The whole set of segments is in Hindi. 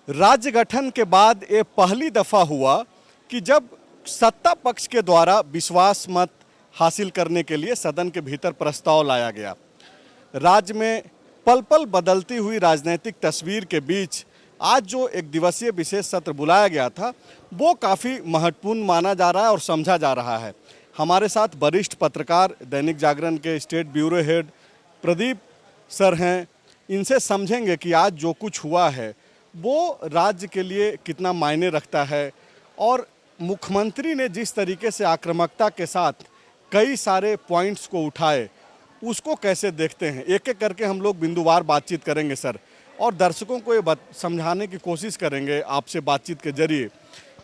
राज्य गठन के बाद ये पहली दफा हुआ कि जब सत्ता पक्ष के द्वारा विश्वास मत हासिल करने के लिए सदन के भीतर प्रस्ताव लाया गया। राज्य में पल पल बदलती हुई राजनीतिक तस्वीर के बीच आज जो एक दिवसीय विशेष सत्र बुलाया गया था वो काफ़ी महत्वपूर्ण माना जा रहा है और समझा जा रहा है। हमारे साथ वरिष्ठ पत्रकार दैनिक जागरण के state bureau head Pradeep sir हैं। इनसे समझेंगे कि आज जो कुछ हुआ है वो राज्य के लिए कितना मायने रखता है और मुख्यमंत्री ने जिस तरीके से आक्रामकता के साथ कई सारे पॉइंट्स को उठाए उसको कैसे देखते हैं। एक एक करके हम लोग बिंदुवार बातचीत करेंगे सर, और दर्शकों को ये समझाने की कोशिश करेंगे आपसे बातचीत के जरिए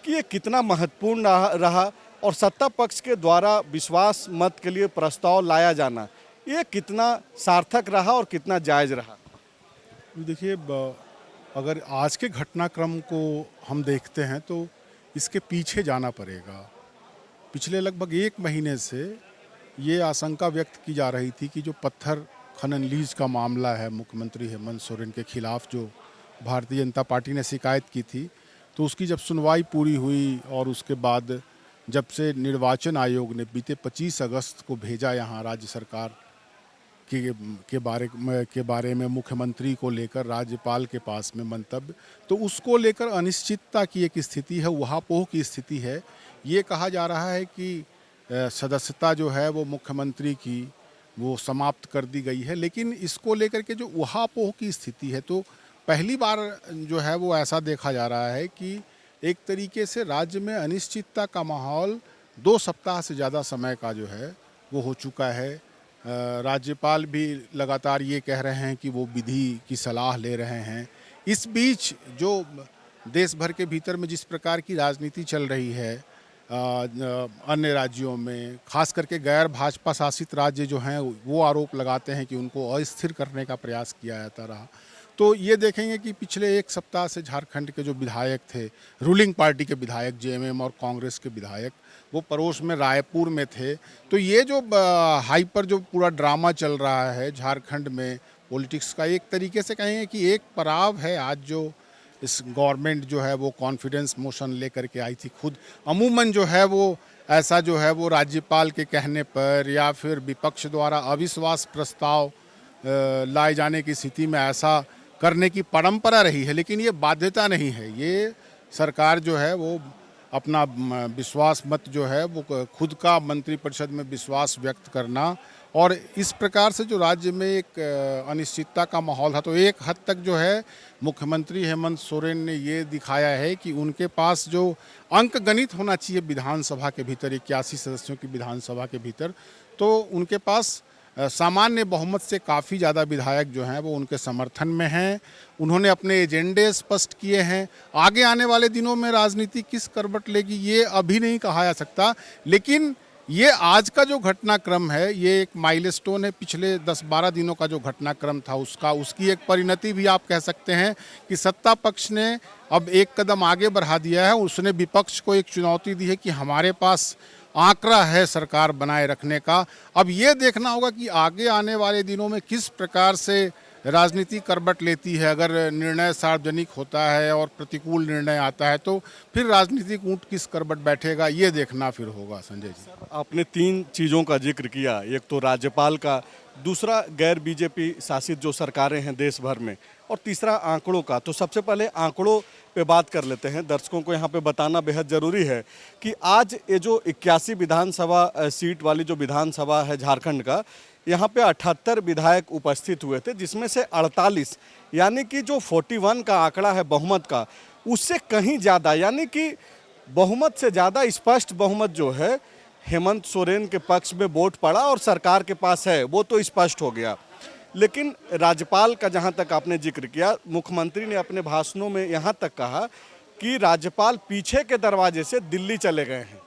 कि ये कितना महत्वपूर्ण रहा और सत्ता पक्ष के द्वारा विश्वास मत के लिए प्रस्ताव लाया जाना ये कितना सार्थक रहा और कितना जायज़ रहा। देखिए, अगर आज के घटनाक्रम को हम देखते हैं तो इसके पीछे जाना पड़ेगा। पिछले लगभग 1 महीने से ये आशंका व्यक्त की जा रही थी कि जो पत्थर खनन लीज का मामला है, मुख्यमंत्री हेमंत सोरेन के खिलाफ जो भारतीय जनता पार्टी ने शिकायत की थी, तो उसकी जब सुनवाई पूरी हुई और उसके बाद जब से निर्वाचन आयोग ने बीते 25 अगस्त को भेजा यहाँ राज्य सरकार के बारे में मुख्यमंत्री को लेकर राज्यपाल के पास में मंतव्य, तो उसको लेकर अनिश्चितता की एक स्थिति है, उहापोह की स्थिति है। ये कहा जा रहा है कि सदस्यता जो है वो मुख्यमंत्री की वो समाप्त कर दी गई है, लेकिन इसको लेकर के जो उहापोह की स्थिति है तो पहली बार जो है वो ऐसा देखा जा रहा है कि एक तरीके से राज्य में अनिश्चितता का माहौल 2 सप्ताह से ज़्यादा समय का जो है वो हो चुका है। राज्यपाल भी लगातार ये कह रहे हैं कि वो विधि की सलाह ले रहे हैं। इस बीच जो देश भर के भीतर में जिस प्रकार की राजनीति चल रही है अन्य राज्यों में, खास करके गैर भाजपा शासित राज्य जो हैं वो आरोप लगाते हैं कि उनको अस्थिर करने का प्रयास किया जाता रहा। तो ये देखेंगे कि पिछले 1 सप्ताह से झारखंड के जो विधायक थे, रूलिंग पार्टी के विधायक जेएमएम और कांग्रेस के विधायक, वो पड़ोस में रायपुर में थे। तो ये जो हाइपर जो पूरा ड्रामा चल रहा है झारखंड में पॉलिटिक्स का, एक तरीके से कहेंगे कि एक पड़ाव है आज जो इस गवर्नमेंट जो है वो कॉन्फिडेंस मोशन लेकर के आई थी। खुद अमूमन जो है वो ऐसा जो है वो राज्यपाल के कहने पर या फिर विपक्ष द्वारा अविश्वास प्रस्ताव लाए जाने की स्थिति में ऐसा करने की परंपरा रही है, लेकिन ये बाध्यता नहीं है। ये सरकार जो है वो अपना विश्वास मत जो है वो खुद का मंत्रिपरिषद में विश्वास व्यक्त करना, और इस प्रकार से जो राज्य में एक अनिश्चितता का माहौल था, तो एक हद तक जो है मुख्यमंत्री हेमंत सोरेन ने ये दिखाया है कि उनके पास जो अंक गणित होना चाहिए विधानसभा के भीतर, 81 सदस्यों की विधानसभा के भीतर, तो उनके पास सामान्य बहुमत से काफ़ी ज़्यादा विधायक जो हैं वो उनके समर्थन में हैं। उन्होंने अपने एजेंडे स्पष्ट किए हैं। आगे आने वाले दिनों में राजनीति किस करवट लेगी ये अभी नहीं कहा जा सकता, लेकिन ये आज का जो घटनाक्रम है ये एक माइलस्टोन है। पिछले 10-12 दिनों का जो घटनाक्रम था उसकी एक परिणति भी आप कह सकते हैं कि सत्ता पक्ष ने अब एक कदम आगे बढ़ा दिया है। उसने विपक्ष को एक चुनौती दी है कि हमारे पास आंकड़ा है सरकार बनाए रखने का। अब ये देखना होगा कि आगे आने वाले दिनों में किस प्रकार से राजनीति करवट लेती है। अगर निर्णय सार्वजनिक होता है और प्रतिकूल निर्णय आता है तो फिर राजनीतिक ऊंट किस करवट बैठेगा ये देखना फिर होगा। संजय जी, आपने 3 चीज़ों का जिक्र किया, एक तो राज्यपाल का, दूसरा गैर बीजेपी शासित जो सरकारें हैं देश भर में, और तीसरा आंकड़ों का। तो सबसे पहले आंकड़ों पे बात कर लेते हैं। दर्शकों को यहाँ पे बताना बेहद ज़रूरी है कि आज ये जो 81 विधानसभा सीट वाली जो विधानसभा है झारखंड का, यहाँ पे 78 विधायक उपस्थित हुए थे, जिसमें से 48 यानी कि जो 41 का आंकड़ा है बहुमत का, उससे कहीं ज़्यादा, यानी कि बहुमत से ज़्यादा स्पष्ट बहुमत जो है हेमंत सोरेन के पक्ष में वोट पड़ा और सरकार के पास है, वो तो स्पष्ट हो गया। लेकिन राज्यपाल का जहाँ तक आपने जिक्र किया, मुख्यमंत्री ने अपने भाषणों में यहाँ तक कहा कि राज्यपाल पीछे के दरवाजे से दिल्ली चले गए हैं,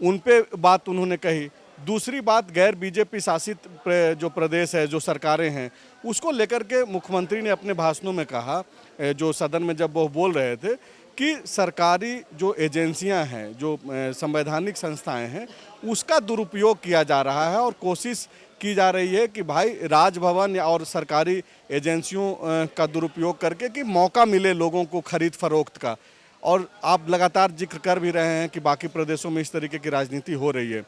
उन पे बात उन्होंने कही। दूसरी बात, गैर बीजेपी शासित जो प्रदेश है, जो सरकारें हैं, उसको लेकर के मुख्यमंत्री ने अपने भाषणों में कहा, जो सदन में जब वो बोल रहे थे, कि सरकारी जो एजेंसियां हैं, जो संवैधानिक संस्थाएं हैं, उसका दुरुपयोग किया जा रहा है और कोशिश की जा रही है कि भाई राजभवन और सरकारी एजेंसियों का दुरुपयोग करके कि मौका मिले लोगों को खरीद फरोख्त का। और आप लगातार जिक्र कर भी रहे हैं कि बाकी प्रदेशों में इस तरीके की राजनीति हो रही है,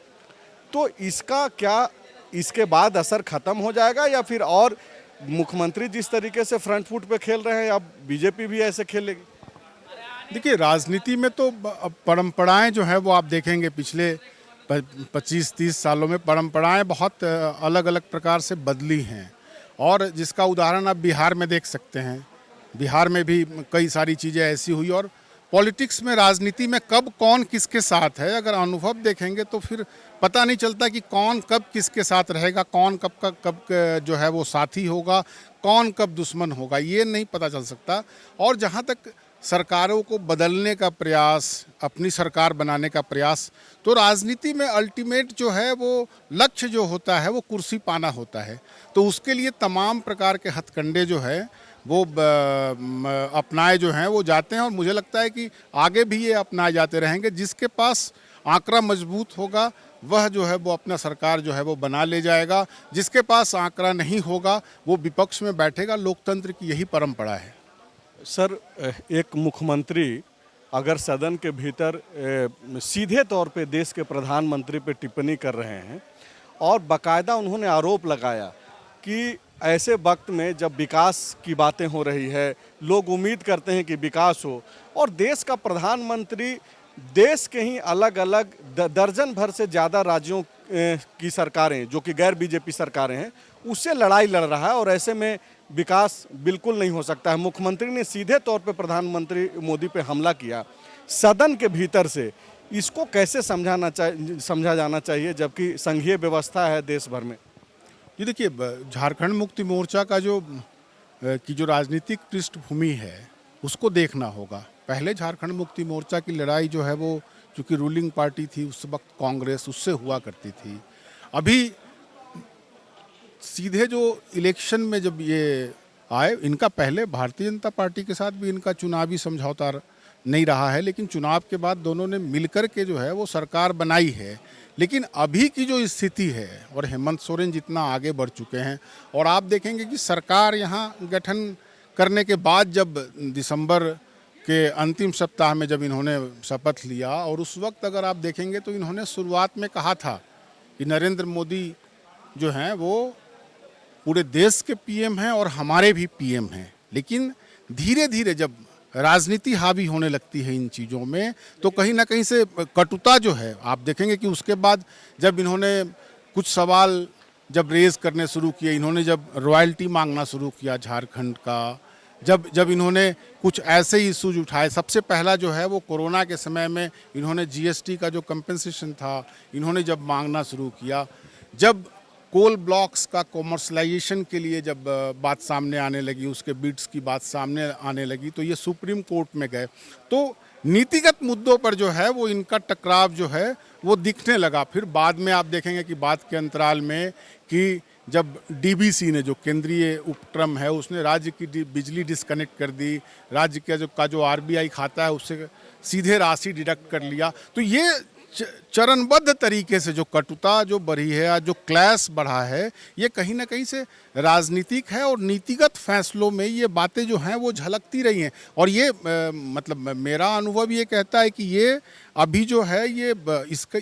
तो इसका क्या इसके बाद असर खत्म हो जाएगा, या फिर और मुख्यमंत्री जिस तरीके से फ्रंट फुट पे खेल रहे हैं अब बीजेपी भी ऐसे खेलेगी? देखिए, राजनीति में तो परंपराएं जो है वो आप देखेंगे पिछले 25-30 सालों में परंपराएं बहुत अलग अलग प्रकार से बदली हैं, और जिसका उदाहरण आप बिहार में देख सकते हैं। बिहार में भी कई सारी चीज़ें ऐसी हुई, और पॉलिटिक्स में, राजनीति में कब कौन किसके साथ है, अगर अनुभव देखेंगे तो फिर पता नहीं चलता कि कौन कब किसके साथ रहेगा, कौन कब जो है वो साथी होगा, कौन कब दुश्मन होगा, ये नहीं पता चल सकता। और जहाँ तक सरकारों को बदलने का प्रयास, अपनी सरकार बनाने का प्रयास, तो राजनीति में अल्टीमेट जो है वो लक्ष्य जो होता है वो कुर्सी पाना होता है। तो उसके लिए तमाम प्रकार के हथकंडे जो है वो अपनाए जो हैं वो जाते हैं, और मुझे लगता है कि आगे भी ये अपनाए जाते रहेंगे। जिसके पास आंकड़ा मजबूत होगा वह जो है वो अपना सरकार जो है वो बना ले जाएगा, जिसके पास आंकड़ा नहीं होगा वो विपक्ष में बैठेगा। लोकतंत्र की यही परंपरा है। सर, एक मुख्यमंत्री अगर सदन के भीतर सीधे तौर पे देश के प्रधानमंत्री पे टिप्पणी कर रहे हैं, और बाकायदा उन्होंने आरोप लगाया कि ऐसे वक्त में जब विकास की बातें हो रही है, लोग उम्मीद करते हैं कि विकास हो, और देश का प्रधानमंत्री देश के ही अलग अलग दर्जन भर से ज़्यादा राज्यों की सरकारें जो कि गैर बीजेपी सरकारें हैं उससे लड़ाई लड़ रहा है, और ऐसे में विकास बिल्कुल नहीं हो सकता है। मुख्यमंत्री ने सीधे तौर पे प्रधानमंत्री मोदी पे हमला किया सदन के भीतर से। इसको कैसे समझा जाना चाहिए, जबकि संघीय व्यवस्था है देश भर में? ये देखिए, झारखंड मुक्ति मोर्चा का जो राजनीतिक पृष्ठभूमि है उसको देखना होगा। पहले झारखंड मुक्ति मोर्चा की लड़ाई जो है वो, चूँकि रूलिंग पार्टी थी उस वक्त कांग्रेस, उससे हुआ करती थी। अभी सीधे जो इलेक्शन में जब ये आए, इनका पहले भारतीय जनता पार्टी के साथ भी इनका चुनावी समझौता नहीं रहा है, लेकिन चुनाव के बाद दोनों ने मिलकर के जो है वो सरकार बनाई है। लेकिन अभी की जो स्थिति है, और हेमंत सोरेन जितना आगे बढ़ चुके हैं, और आप देखेंगे कि सरकार यहाँ गठन करने के बाद जब दिसंबर के अंतिम सप्ताह में जब इन्होंने शपथ लिया, और उस वक्त अगर आप देखेंगे तो इन्होंने शुरुआत में कहा था कि नरेंद्र मोदी जो हैं वो पूरे देश के पीएम हैं और हमारे भी पीएम हैं। लेकिन धीरे धीरे जब राजनीति हावी होने लगती है इन चीज़ों में, तो कहीं ना कहीं से कटुता जो है आप देखेंगे कि उसके बाद जब इन्होंने कुछ सवाल जब रेज करने शुरू किए, इन्होंने जब रॉयल्टी मांगना शुरू किया झारखंड का, जब इन्होंने कुछ ऐसे इश्यूज उठाए, सबसे पहला जो है वो कोरोना के समय में इन्होंने जीएसटी का जो कंपेंसेशन था इन्होंने जब मांगना शुरू किया, जब कोल ब्लॉक्स का कॉमर्शलाइजेशन के लिए जब बात सामने आने लगी, उसके बिड्स की बात सामने आने लगी, तो ये सुप्रीम कोर्ट में गए। तो नीतिगत मुद्दों पर जो है वो इनका टकराव जो है वो दिखने लगा। फिर बाद में आप देखेंगे कि बात के अंतराल में कि जब डीबीसी ने, जो केंद्रीय उपक्रम है, उसने राज्य की बिजली डिस्कनेक्ट कर दी, राज्य का जो आरबीआई खाता है उससे सीधे राशि डिडक्ट कर लिया। तो ये चरणबद्ध तरीके से जो कटुता जो बढ़ी है, जो क्लैश बढ़ा है, ये कहीं ना कहीं से राजनीतिक है, और नीतिगत फैसलों में ये बातें जो हैं वो झलकती रही हैं। और ये मतलब मेरा अनुभव ये कहता है कि ये अभी जो है ये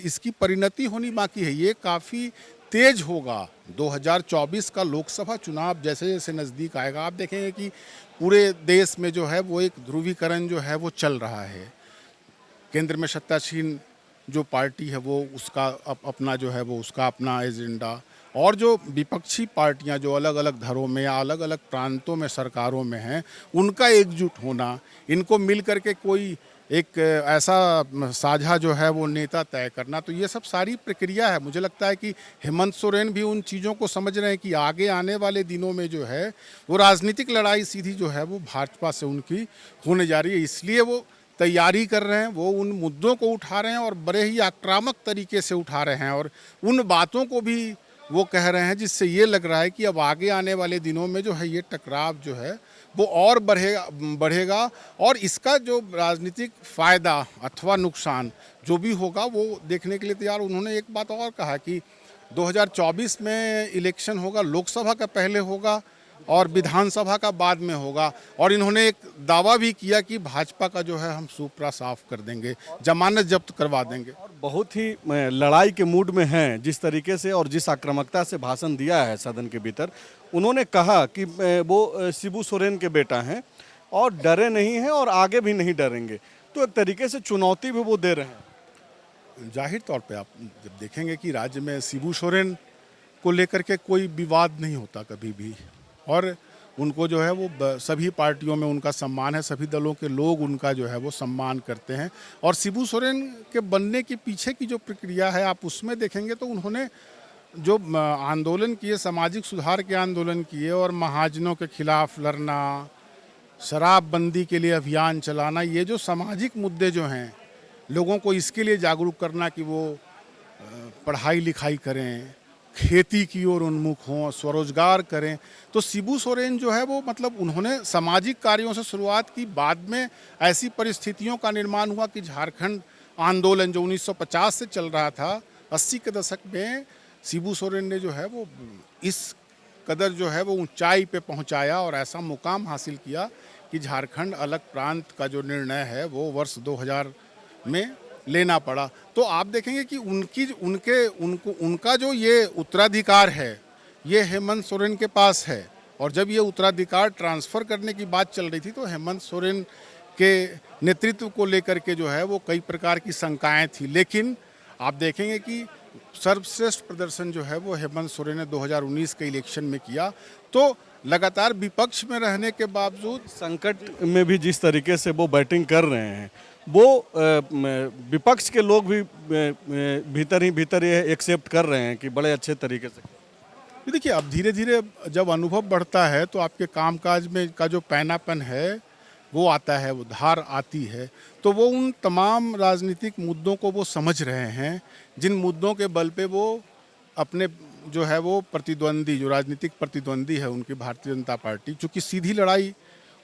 इसकी परिणति होनी बाकी है। ये काफ़ी तेज होगा। 2024 का लोकसभा चुनाव जैसे जैसे नज़दीक आएगा, आप देखेंगे कि पूरे देश में जो है वो एक ध्रुवीकरण जो है वो चल रहा है। केंद्र में सत्तासीन जो पार्टी है वो उसका अपना जो है वो उसका अपना एजेंडा, और जो विपक्षी पार्टियां जो अलग अलग धरों में या अलग अलग प्रांतों में सरकारों में हैं, उनका एकजुट होना, इनको मिल करके कोई एक ऐसा साझा जो है वो नेता तय करना, तो ये सब सारी प्रक्रिया है। मुझे लगता है कि हेमंत सोरेन भी उन चीज़ों को समझ रहे हैं कि आगे आने वाले दिनों में जो है वो राजनीतिक लड़ाई सीधी जो है वो भाजपा से उनकी होने जा रही है। इसलिए वो तैयारी कर रहे हैं, वो उन मुद्दों को उठा रहे हैं और बड़े ही आक्रामक तरीके से उठा रहे हैं, और उन बातों को भी वो कह रहे हैं जिससे ये लग रहा है कि अब आगे आने वाले दिनों में जो है ये टकराव जो है वो और बढ़ेगा, और इसका जो राजनीतिक फ़ायदा अथवा नुकसान जो भी होगा वो देखने के लिए तैयार। उन्होंने एक बात और कहा कि 2024 में इलेक्शन होगा, लोकसभा का पहले होगा और विधानसभा का बाद में होगा। और इन्होंने एक दावा भी किया कि भाजपा का जो है हम सुपरा साफ कर देंगे, जमानत जब्त करवा देंगे। और बहुत ही लड़ाई के मूड में हैं जिस तरीके से और जिस आक्रामकता से भाषण दिया है सदन के भीतर। उन्होंने कहा कि वो शिबू सोरेन के बेटा हैं और डरे नहीं हैं और आगे भी नहीं डरेंगे। तो एक तरीके से चुनौती भी वो दे रहे हैं। जाहिर तौर पे आप जब देखेंगे कि राज्य में शिबू सोरेन को लेकर के कोई विवाद नहीं होता कभी भी, और उनको जो है वो सभी पार्टियों में उनका सम्मान है, सभी दलों के लोग उनका जो है वो सम्मान करते हैं। और शिबू सोरेन के बनने के पीछे की जो प्रक्रिया है आप उसमें देखेंगे तो उन्होंने जो आंदोलन किए, सामाजिक सुधार के आंदोलन किए और महाजनों के खिलाफ लड़ना, शराबबंदी के लिए अभियान चलाना, ये जो सामाजिक मुद्दे जो हैं, लोगों को इसके लिए जागरूक करना कि वो पढ़ाई लिखाई करें, खेती की ओर उन्मुख हों, स्वरोजगार करें। तो शिबू सोरेन जो है वो मतलब उन्होंने सामाजिक कार्यों से शुरुआत की। बाद में ऐसी परिस्थितियों का निर्माण हुआ कि झारखंड आंदोलन जो 1950 से चल रहा था, 80 के दशक में शिबू सोरेन ने जो है वो इस कदर जो है वो ऊंचाई पे पहुंचाया और ऐसा मुकाम हासिल किया कि झारखंड अलग प्रांत का जो निर्णय है वो वर्ष 2000 में लेना पड़ा। तो आप देखेंगे कि उनका जो ये उत्तराधिकार है ये हेमंत सोरेन के पास है। और जब ये उत्तराधिकार ट्रांसफ़र करने की बात चल रही थी तो हेमंत सोरेन के नेतृत्व को लेकर के जो है वो कई प्रकार की शंकाएं थी, लेकिन आप देखेंगे कि सर्वश्रेष्ठ प्रदर्शन जो है वो हेमंत सोरेन ने 2019 के इलेक्शन में किया। तो लगातार विपक्ष में रहने के बावजूद, संकट में भी जिस तरीके से वो बैटिंग कर रहे हैं, वो विपक्ष के लोग भी भीतर ही भीतर ये एक्सेप्ट कर रहे हैं कि बड़े अच्छे तरीके से। देखिए अब धीरे धीरे जब अनुभव बढ़ता है तो आपके कामकाज में का जो पैनापन है वो आता है, वो धार आती है। तो वो उन तमाम राजनीतिक मुद्दों को वो समझ रहे हैं जिन मुद्दों के बल पे वो अपने जो है वो प्रतिद्वंदी, जो राजनीतिक प्रतिद्वंदी है उनकी भारतीय जनता पार्टी, चूँकि सीधी लड़ाई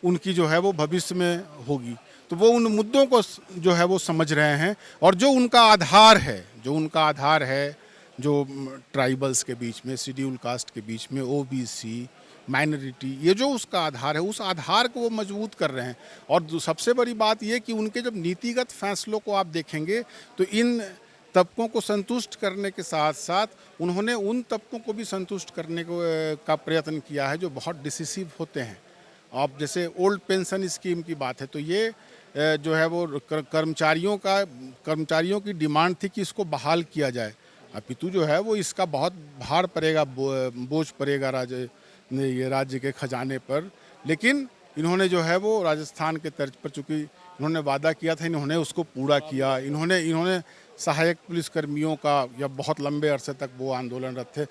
उनकी जो है वो भविष्य में होगी, तो वो उन मुद्दों को जो है वो समझ रहे हैं। और जो उनका आधार है जो ट्राइबल्स के बीच में, शेड्यूल कास्ट के बीच में, ओबीसी, माइनॉरिटी, ये जो उसका आधार है उस आधार को वो मजबूत कर रहे हैं। और सबसे बड़ी बात ये कि उनके जब नीतिगत फैसलों को आप देखेंगे तो इन तबकों को संतुष्ट करने के साथ साथ उन्होंने उन तबकों को भी संतुष्ट करने का प्रयत्न किया है जो बहुत डिसिसिव होते हैं। आप जैसे ओल्ड पेंशन स्कीम की बात है तो ये जो है वो कर्मचारियों की डिमांड थी कि इसको बहाल किया जाए, अपितु जो है वो इसका बहुत भार पड़ेगा, बोझ पड़ेगा राज्य के खजाने पर। लेकिन इन्होंने जो है वो राजस्थान के तर्ज पर, चूँकि इन्होंने वादा किया था, इन्होंने उसको पूरा किया। इन्होंने सहायक पुलिसकर्मियों का या बहुत लंबे अरसे तक वो आंदोलनरत थे,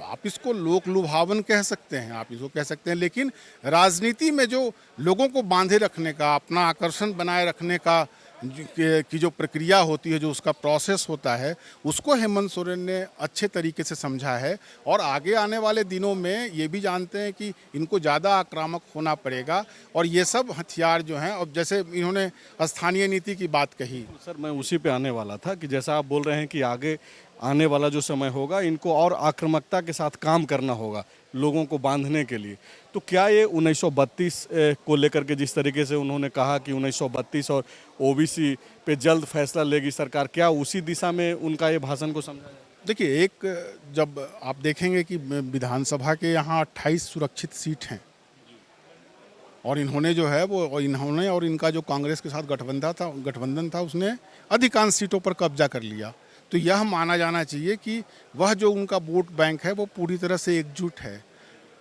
आप इसको लोक लुभावन कह सकते हैं, आप इसको कह सकते हैं, लेकिन राजनीति में जो लोगों को बांधे रखने का, अपना आकर्षण बनाए रखने का की जो प्रक्रिया होती है, जो उसका प्रोसेस होता है, उसको हेमंत सोरेन ने अच्छे तरीके से समझा है। और आगे आने वाले दिनों में ये भी जानते हैं कि इनको ज़्यादा आक्रामक होना पड़ेगा और ये सब हथियार जो हैं, अब जैसे इन्होंने स्थानीय नीति की बात कही। सर मैं उसी पे आने वाला था कि जैसा आप बोल रहे हैं कि आगे आने वाला जो समय होगा इनको और आक्रामकता के साथ काम करना होगा लोगों को बांधने के लिए। तो क्या ये 1932 को लेकर के जिस तरीके से उन्होंने कहा कि 1932 और ओबीसी पे जल्द फैसला लेगी सरकार, क्या उसी दिशा में उनका ये भाषण को समझा जाए? देखिए, एक जब आप देखेंगे कि विधानसभा के यहाँ 28 सुरक्षित सीट हैं और इन्होंने जो है वो इन्होंने और इनका जो कांग्रेस के साथ गठबंधन था उसने अधिकांश सीटों पर कब्जा कर लिया। तो यह माना जाना चाहिए कि वह जो उनका वोट बैंक है वो पूरी तरह से एकजुट है।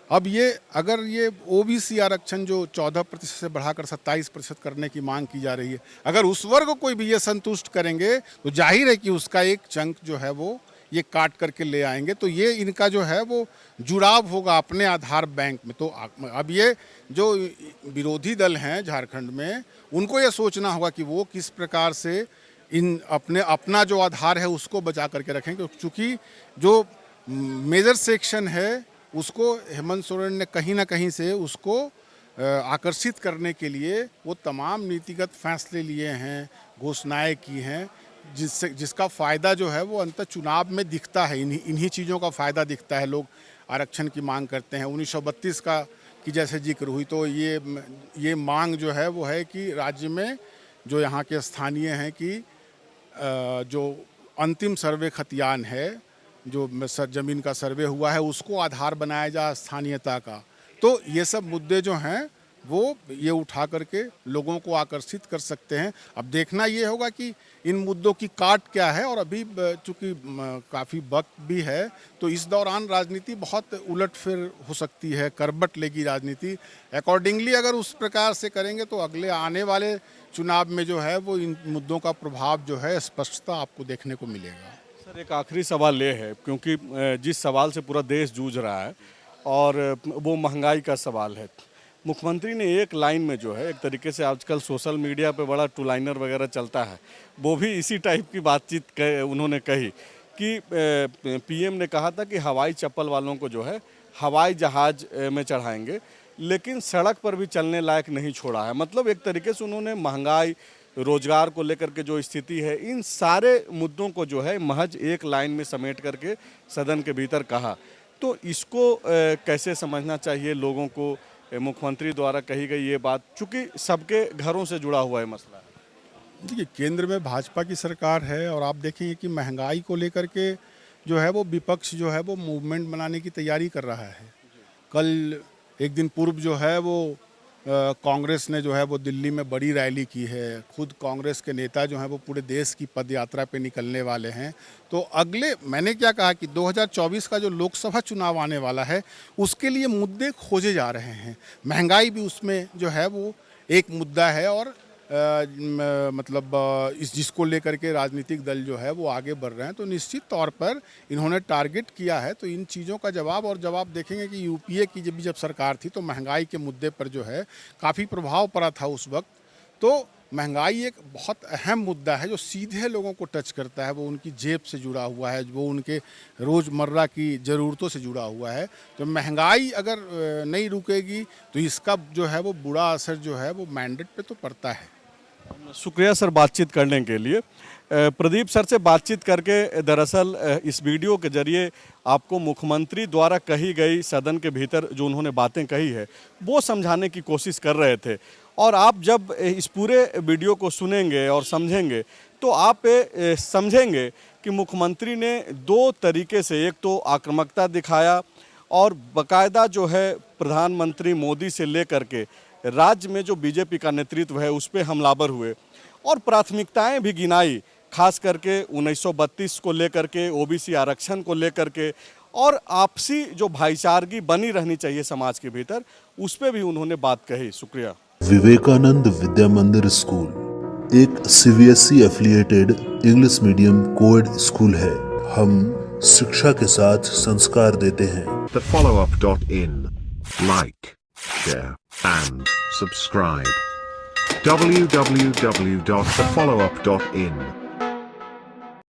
अब अगर ये ओबीसी आरक्षण जो 14% से बढ़ाकर 27% करने की मांग की जा रही है, अगर उस वर्ग को भी ये संतुष्ट करेंगे तो जाहिर है कि उसका एक चंक जो है वो ये काट करके ले आएंगे। तो ये इनका जो है वो जुड़ाव होगा अपने आधार बैंक में। तो अब ये जो विरोधी दल हैं झारखंड में, उनको ये सोचना होगा कि वो किस प्रकार से अपना जो आधार है उसको बचा करके रखेंगे, क्योंकि जो मेजर सेक्शन है उसको हेमंत सोरेन ने कहीं ना कहीं से उसको आकर्षित करने के लिए वो तमाम नीतिगत फैसले लिए हैं, घोषणाएं की हैं। जिसका फ़ायदा जो है वो अंततः चुनाव में दिखता है। इन्हीं चीज़ों का फ़ायदा दिखता है। लोग आरक्षण की मांग करते हैं। 1932 का की जैसे जिक्र हुई तो ये मांग जो है वो है कि राज्य में जो यहाँ के स्थानीय हैं कि जो अंतिम सर्वे खतियान है, जो ज़मीन का सर्वे हुआ है, उसको आधार बनाया जाए स्थानीयता का। तो ये सब मुद्दे जो हैं वो ये उठा करके लोगों को आकर्षित कर सकते हैं। अब देखना ये होगा कि इन मुद्दों की काट क्या है, और अभी चूँकि काफ़ी वक्त भी है तो इस दौरान राजनीति बहुत उलट-फिर हो सकती है, करवट लेगी राजनीति। अकॉर्डिंगली अगर उस प्रकार से करेंगे तो अगले आने वाले चुनाव में जो है वो इन मुद्दों का प्रभाव जो है स्पष्टता आपको देखने को मिलेगा। सर, एक आखिरी सवाल ये है, क्योंकि जिस सवाल से पूरा देश जूझ रहा है और वो महंगाई का सवाल है। मुख्यमंत्री ने एक लाइन में जो है, एक तरीके से आजकल सोशल मीडिया पे बड़ा टू लाइनर वगैरह चलता है, वो भी इसी टाइप की बातचीत उन्होंने कही कि पीएम ने कहा था कि हवाई चप्पल वालों को जो है हवाई जहाज में चढ़ाएंगे, लेकिन सड़क पर भी चलने लायक नहीं छोड़ा है। मतलब एक तरीके से उन्होंने महंगाई, रोजगार को लेकर के जो स्थिति है, इन सारे मुद्दों को जो है महज एक लाइन में समेट करके सदन के भीतर कहा। तो इसको कैसे समझना चाहिए लोगों को? मुख्यमंत्री द्वारा कही गई ये बात, चूंकि सबके घरों से जुड़ा हुआ है मसला। देखिए, केंद्र में भाजपा की सरकार है और आप देखेंगे कि महंगाई को लेकर के जो है वो विपक्ष जो है वो मूवमेंट बनाने की तैयारी कर रहा है। कल एक दिन पूर्व जो है वो कांग्रेस ने जो है वो दिल्ली में बड़ी रैली की है। खुद कांग्रेस के नेता जो हैं वो पूरे देश की पदयात्रा पे निकलने वाले हैं। तो अगले, मैंने क्या कहा कि 2024 का जो लोकसभा चुनाव आने वाला है उसके लिए मुद्दे खोजे जा रहे हैं। महंगाई भी उसमें जो है वो एक मुद्दा है, और इस जिसको लेकर के राजनीतिक दल जो है वो आगे बढ़ रहे हैं। तो निश्चित तौर पर इन्होंने टारगेट किया है। तो इन चीज़ों का जवाब देखेंगे कि यूपीए की जब सरकार थी तो महंगाई के मुद्दे पर जो है काफ़ी प्रभाव पड़ा था उस वक्त। तो महंगाई एक बहुत अहम मुद्दा है जो सीधे लोगों को टच करता है। वो उनकी जेब से जुड़ा हुआ है, वो उनके रोज़मर्रा की ज़रूरतों से जुड़ा हुआ है। तो महंगाई अगर नहीं रुकेगी तो इसका जो है वो बुरा असर जो है वो मैंडेट पे तो पड़ता है। शुक्रिया सर बातचीत करने के लिए। प्रदीप सर से बातचीत करके दरअसल इस वीडियो के जरिए आपको मुख्यमंत्री द्वारा कही गई सदन के भीतर जो उन्होंने बातें कही है वो समझाने की कोशिश कर रहे थे। और आप जब इस पूरे वीडियो को सुनेंगे और समझेंगे तो आप समझेंगे कि मुख्यमंत्री ने दो तरीके से, एक तो आक्रामकता दिखाया और बाकायदा जो है प्रधानमंत्री मोदी से लेकर के राज्य में जो बीजेपी का नेतृत्व है उस पर हमलावर हुए और प्राथमिकताएं भी गिनाई, खास करके 1932 को लेकर के, ओबीसी आरक्षण को लेकर के, और आपसी जो भाईचारगी बनी रहनी चाहिए समाज के भीतर, उस पर भी उन्होंने बात कही। शुक्रिया। विवेकानंद विद्या मंदिर स्कूल एक CBSE affiliated English medium coed school है। हम शिक्षा के साथ संस्कार देते हैं। thefollowup.in. Like, share and subscribe. www.thefollowup.in